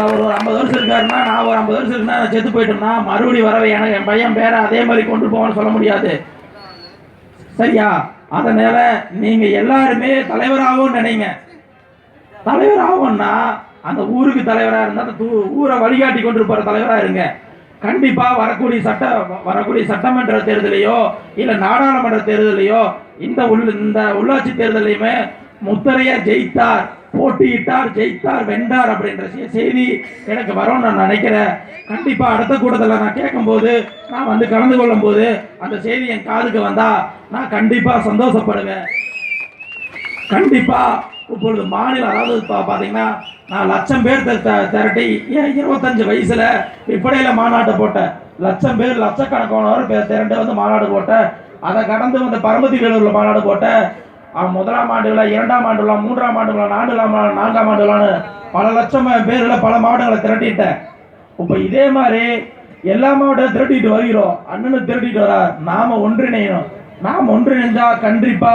அவர் ஒரு 50 வருஷம் இருக்காருன்னா, நான் ஒரு 50 வருஷம் இருக்குன்னா செத்து போயிட்டோம்னா மறுபடியும் வரவை எனக்கு என் பையன் பேரை அதே மாதிரி கொண்டு போவான்னு சொல்ல முடியாது. சரியா? அதனால நீங்க எல்லாருமே தலைவராகவும் நினைங்க. தலைவராகும்னா அந்த ஊருக்கு தலைவராக இருந்தால் அந்த ஊரை வழிகாட்டி கொண்டு போற தலைவராக இருங்க. கண்டிப்பா வரக்கூடிய சட்டமன்ற தேர்தலையோ இல்ல நாடாளுமன்ற தேர்தலையோ இந்த உள்ளாட்சி தேர்தலையுமே முத்தரையர் ஜெயித்தார், போட்டியிட்டார், ஜெயித்தார், வென்றார் அப்படின்ற செய்தி எனக்கு வரும்னு நான் நினைக்கிறேன். கண்டிப்பா அடுத்த கூட்டத்தில் நான் கேட்கும்போது, நான் வந்து கலந்து கொள்ளும் போது அந்த செய்தி என் காதுக்கு வந்தா நான் கண்டிப்பா சந்தோஷப்படுவேன். கண்டிப்பா இப்பொழுது மாநில, அதாவது பார்த்தீங்கன்னா நான் 1,00,000 பேர் திரட்டி 25 வயசுல இப்படையில மாநாட்டை போட்டேன். 1,00,000 பேர், லட்சக்கணக்கானவர் திரண்டு வந்து மாநாடு போட்டேன். அதை கடந்து வந்து பரமத்தி வேலூர்ல மாநாடு போட்டேன். 1ஆம் ஆண்டுல, 2ஆம் ஆண்டுல, 3ஆம் ஆண்டுல, 4ஆம் ஆண்டுலான்னு பல லட்சம் பேர்ல பல மாவட்டங்களை திரட்டிட்டேன். இப்ப இதே மாதிரி எல்லா மாவட்டம் திரட்டிட்டு வருகிறோம். அண்ணனு திரட்டிட்டு வர நாம ஒன்றிணையணும். நாம் ஒன்றிணைஞ்சா கண்டிப்பா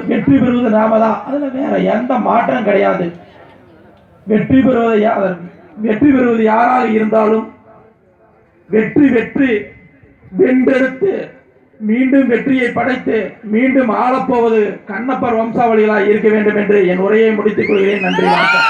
வெற்றி பெறுவது நாம தான். அதுல வேற எந்த மாற்றம் கிடையாது. வெற்றி பெறுவது யாராக இருந்தாலும் வென்றெடுத்து மீண்டும் வெற்றியை படைத்து மீண்டும் ஆளப்போவது கண்ணப்பர் வம்சாவளிகளாக இருக்க வேண்டும் என்று என் உரையை முடித்துக் கொள்கிறேன். நன்றி, வணக்கம்.